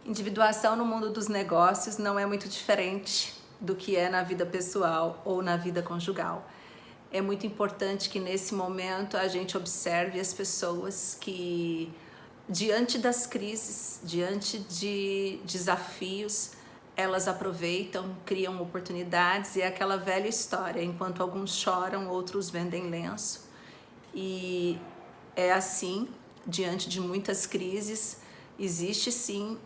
Individuação no mundo dos negócios não é muito diferente do que é na vida pessoal ou na vida conjugal. É muito importante que nesse momento a gente observe as pessoas que, diante das crises, diante de desafios, elas aproveitam, criam oportunidades, e é aquela velha história: enquanto alguns choram, outros vendem lenço. E é assim, diante de muitas crises, existe sim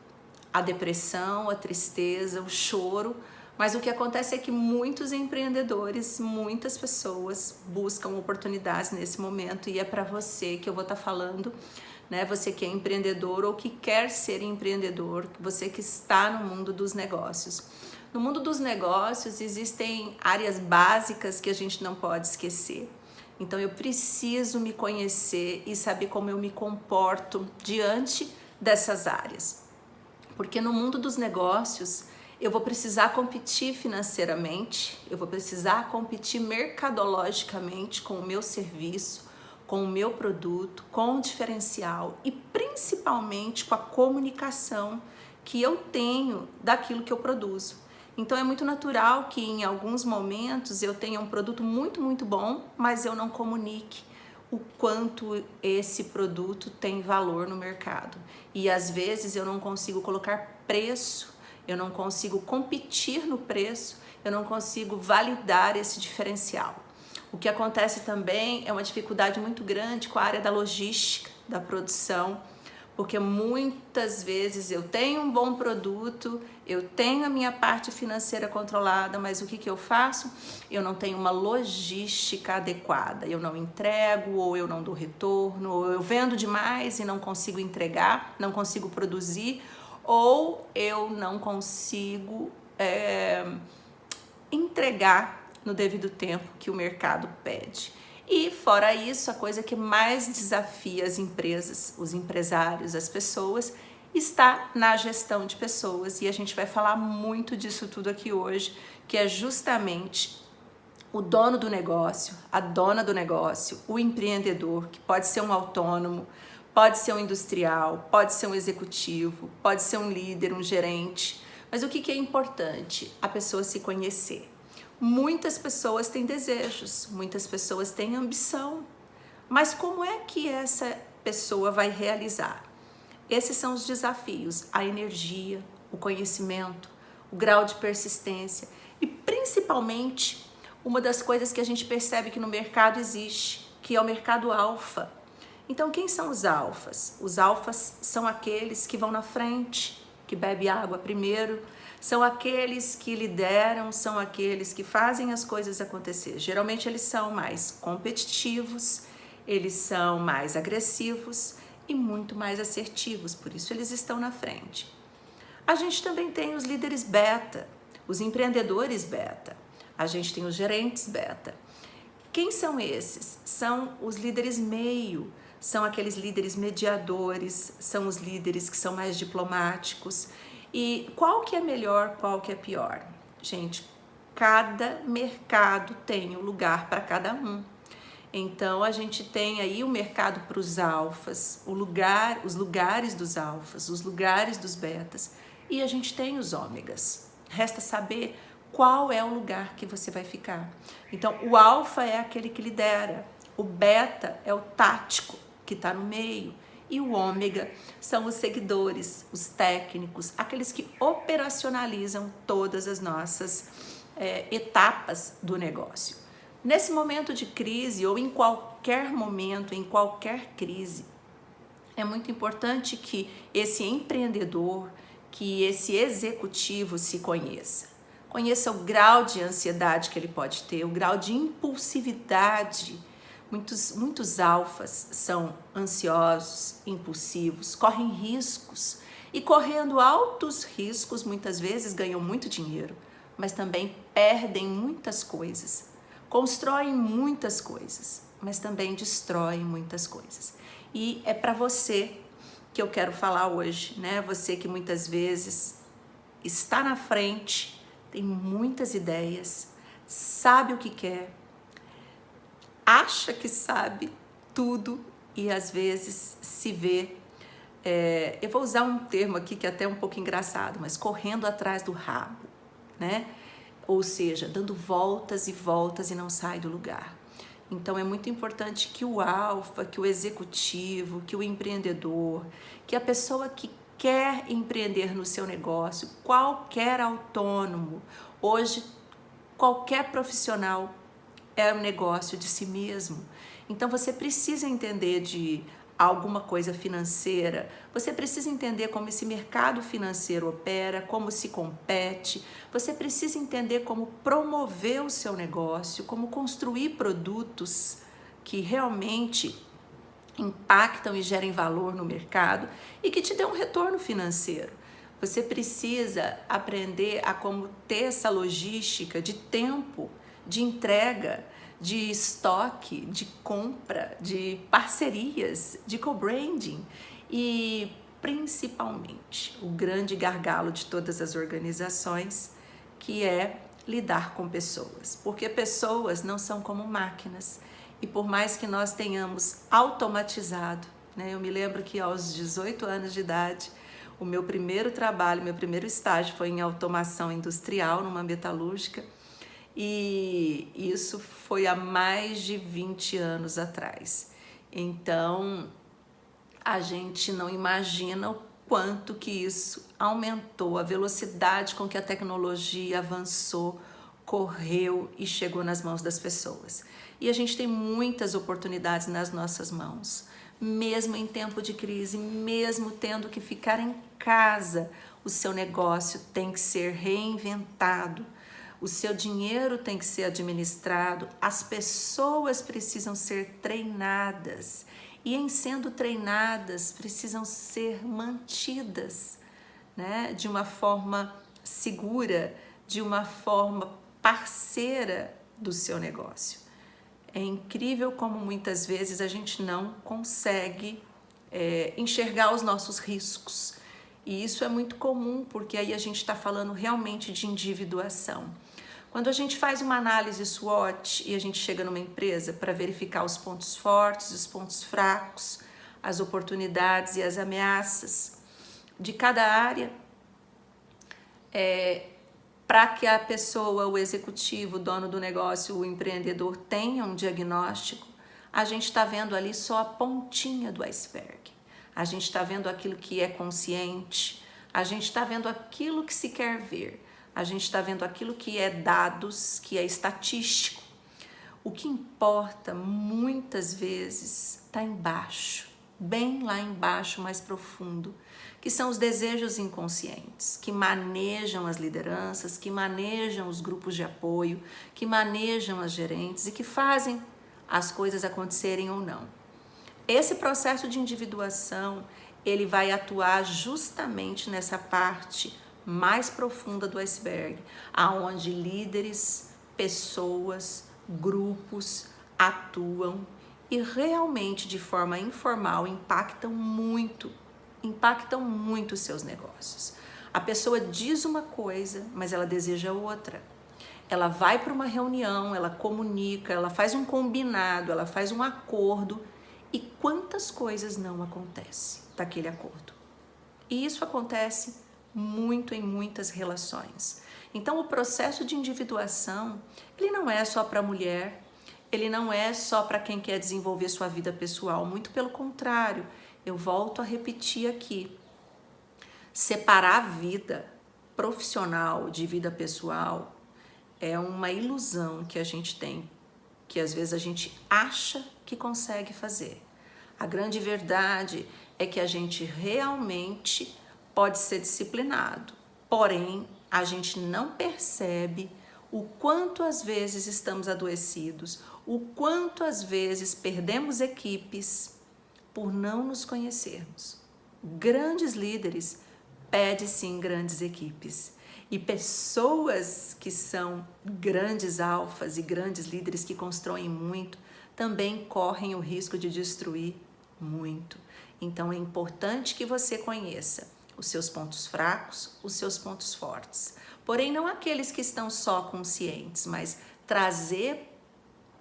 a depressão, a tristeza, o choro, mas o que acontece é que muitos empreendedores, muitas pessoas buscam oportunidades nesse momento, e é para você que eu vou estar falando, né? Você que é empreendedor ou que quer ser empreendedor, você que está no mundo dos negócios. No mundo dos negócios existem áreas básicas que a gente não pode esquecer. Então eu preciso me conhecer e saber como eu me comporto diante dessas áreas. Porque no mundo dos negócios eu vou precisar competir financeiramente, eu vou precisar competir mercadologicamente com o meu serviço, com o meu produto, com o diferencial e principalmente com a comunicação que eu tenho daquilo que eu produzo. Então é muito natural que em alguns momentos eu tenha um produto muito bom, mas eu não comunique o quanto esse produto tem valor no mercado. E às vezes eu não consigo colocar preço, eu não consigo competir no preço, eu não consigo validar esse diferencial. O que acontece também é uma dificuldade muito grande com a área da logística, da produção, porque muitas vezes eu tenho um bom produto, eu tenho a minha parte financeira controlada, mas o que eu faço? Eu não tenho uma logística adequada, eu não entrego, ou eu não dou retorno, ou eu vendo demais e não consigo entregar, não consigo produzir, ou eu não consigo entregar no devido tempo que o mercado pede. E fora isso, a coisa que mais desafia as empresas, os empresários, as pessoas, está na gestão de pessoas. E a gente vai falar muito disso tudo aqui hoje, que é justamente o dono do negócio, a dona do negócio, o empreendedor, que pode ser um autônomo, pode ser um industrial, pode ser um executivo, pode ser um líder, um gerente. Mas o que é importante? A pessoa se conhecer. Muitas pessoas têm desejos, muitas pessoas têm ambição, mas como é que essa pessoa vai realizar? Esses são os desafios: a energia, o conhecimento, o grau de persistência e principalmente uma das coisas que a gente percebe que no mercado existe, que é o mercado alfa. Então quem são os alfas? Os alfas são aqueles que vão na frente, que bebem água primeiro, são aqueles que lideram, são aqueles que fazem as coisas acontecer. Geralmente eles são mais competitivos, eles são mais agressivos e muito mais assertivos, por isso eles estão na frente. A gente também tem os líderes beta, os empreendedores beta, a gente tem os gerentes beta. Quem são esses? São os líderes meio, são aqueles líderes mediadores, são os líderes que são mais diplomáticos. E qual que é melhor, qual que é pior? Gente, cada mercado tem um lugar para cada um. Então a gente tem aí o mercado para os alfas, os lugares dos alfas, os lugares dos betas, e a gente tem os ômegas. Resta saber qual é o lugar que você vai ficar. Então o alfa é aquele que lidera, o beta é o tático que está no meio, e o ômega são os seguidores, os técnicos, aqueles que operacionalizam todas as nossas etapas do negócio. Nesse momento de crise, ou em qualquer momento, em qualquer crise, é muito importante que esse empreendedor, que esse executivo se conheça. Conheça o grau de ansiedade que ele pode ter, o grau de impulsividade. Muitos alfas são ansiosos, impulsivos, correm riscos, e correndo altos riscos muitas vezes ganham muito dinheiro, mas também perdem muitas coisas, constroem muitas coisas, mas também destroem muitas coisas. E é para você que eu quero falar hoje, né? Você que muitas vezes está na frente, tem muitas ideias, sabe o que quer, acha que sabe tudo e às vezes se vê eu vou usar um termo aqui que é até um pouco engraçado, mas correndo atrás do rabo, né? Ou seja, dando voltas e voltas e não sai do lugar. Então é muito importante que o alfa, que o executivo, que o empreendedor, que a pessoa que quer empreender no seu negócio, qualquer autônomo, hoje qualquer profissional é um negócio de si mesmo. Então você precisa entender de alguma coisa financeira, você precisa entender como esse mercado financeiro opera, como se compete, você precisa entender como promover o seu negócio, como construir produtos que realmente impactam e gerem valor no mercado e que te dê um retorno financeiro. Você precisa aprender a como ter essa logística de tempo, de entrega, de estoque, de compra, de parcerias, de co-branding e principalmente o grande gargalo de todas as organizações, que é lidar com pessoas, porque pessoas não são como máquinas e por mais que nós tenhamos automatizado, né? Eu me lembro que aos 18 anos de idade, o meu primeiro trabalho, meu primeiro estágio foi em automação industrial numa metalúrgica. E isso foi há mais de 20 anos atrás. Então, a gente não imagina o quanto que isso aumentou, a velocidade com que a tecnologia avançou, correu e chegou nas mãos das pessoas. E a gente tem muitas oportunidades nas nossas mãos, mesmo em tempo de crise, mesmo tendo que ficar em casa, o seu negócio tem que ser reinventado. O seu dinheiro tem que ser administrado, as pessoas precisam ser treinadas e, em sendo treinadas, precisam ser mantidas, né? De uma forma segura, de uma forma parceira do seu negócio. É incrível como muitas vezes a gente não consegue enxergar os nossos riscos. E isso é muito comum, porque aí a gente está falando realmente de individuação. Quando a gente faz uma análise SWOT e a gente chega numa empresa para verificar os pontos fortes, os pontos fracos, as oportunidades e as ameaças de cada área, para que a pessoa, o executivo, o dono do negócio, o empreendedor tenha um diagnóstico, a gente está vendo ali só a pontinha do iceberg. A gente está vendo aquilo que é consciente, a gente está vendo aquilo que se quer ver, a gente está vendo aquilo que é dados, que é estatístico. O que importa muitas vezes está embaixo, bem lá embaixo, mais profundo, que são os desejos inconscientes, que manejam as lideranças, que manejam os grupos de apoio, que manejam as gerentes e que fazem as coisas acontecerem ou não. Esse processo de individuação, ele vai atuar justamente nessa parte mais profunda do iceberg, aonde líderes, pessoas, grupos atuam e realmente de forma informal impactam muito os seus negócios. A pessoa diz uma coisa, mas ela deseja outra. Ela vai para uma reunião, ela comunica, ela faz um combinado, ela faz um acordo. E quantas coisas não acontecem daquele acordo? E isso acontece muito em muitas relações. Então, o processo de individuação, ele não é só para a mulher, ele não é só para quem quer desenvolver sua vida pessoal, muito pelo contrário. Eu volto a repetir aqui, separar a vida profissional de vida pessoal é uma ilusão que a gente tem, que às vezes a gente acha que consegue fazer. A grande verdade é que a gente realmente pode ser disciplinado, porém a gente não percebe o quanto às vezes estamos adoecidos, o quanto às vezes perdemos equipes por não nos conhecermos. Grandes líderes pedem sim grandes equipes. E pessoas que são grandes alfas e grandes líderes que constroem muito, também correm o risco de destruir muito. Então é importante que você conheça os seus pontos fracos, os seus pontos fortes. Porém, não aqueles que estão só conscientes, mas trazer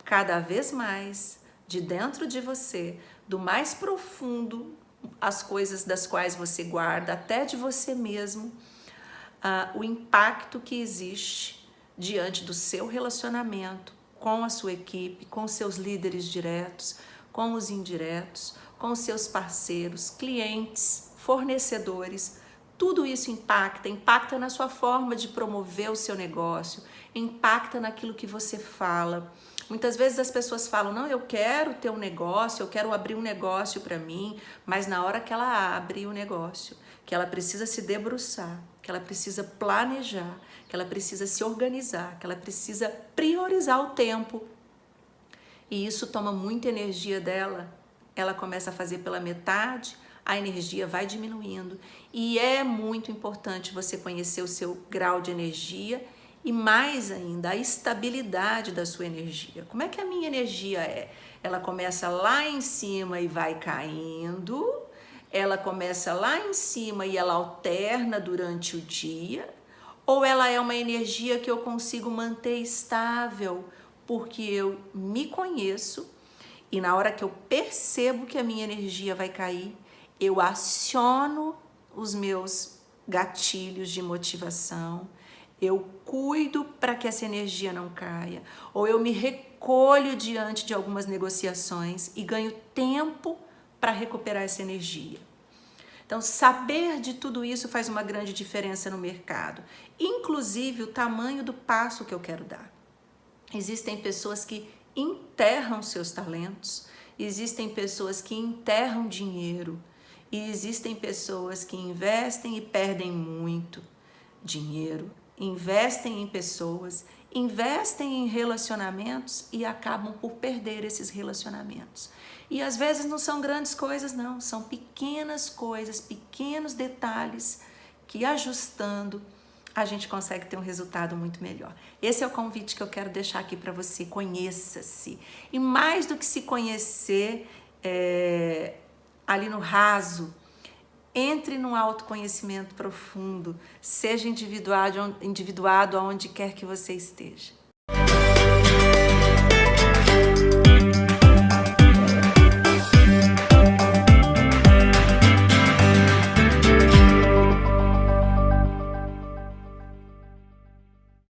cada vez mais de dentro de você, do mais profundo as coisas das quais você guarda, até de você mesmo, o impacto que existe diante do seu relacionamento com a sua equipe, com seus líderes diretos, com os indiretos, com os seus parceiros, clientes, fornecedores. Tudo isso impacta na sua forma de promover o seu negócio, impacta naquilo que você fala. Muitas vezes as pessoas falam, não, eu quero ter um negócio, eu quero abrir um negócio para mim, mas na hora que ela abre o negócio, que ela precisa se debruçar, que ela precisa planejar, que ela precisa se organizar, que ela precisa priorizar o tempo. E isso toma muita energia dela. Ela começa a fazer pela metade, a energia vai diminuindo. E é muito importante você conhecer o seu grau de energia e mais ainda a estabilidade da sua energia. Como é que a minha energia é? Ela começa lá em cima e vai caindo. Ela começa lá em cima e ela alterna durante o dia, ou ela é uma energia que eu consigo manter estável, porque eu me conheço e na hora que eu percebo que a minha energia vai cair, eu aciono os meus gatilhos de motivação, eu cuido para que essa energia não caia, ou eu me recolho diante de algumas negociações e ganho tempo para recuperar essa energia. Então, saber de tudo isso faz uma grande diferença no mercado, inclusive o tamanho do passo que eu quero dar. Existem pessoas que enterram seus talentos, existem pessoas que enterram dinheiro, e existem pessoas que investem e perdem muito dinheiro, investem em pessoas, investem em relacionamentos e acabam por perder esses relacionamentos. E às vezes não são grandes coisas, não, são pequenas coisas, pequenos detalhes que ajustando a gente consegue ter um resultado muito melhor. Esse é o convite que eu quero deixar aqui para você. Conheça-se. E mais do que se conhecer ali no raso, entre num autoconhecimento profundo, seja individuado aonde quer que você esteja.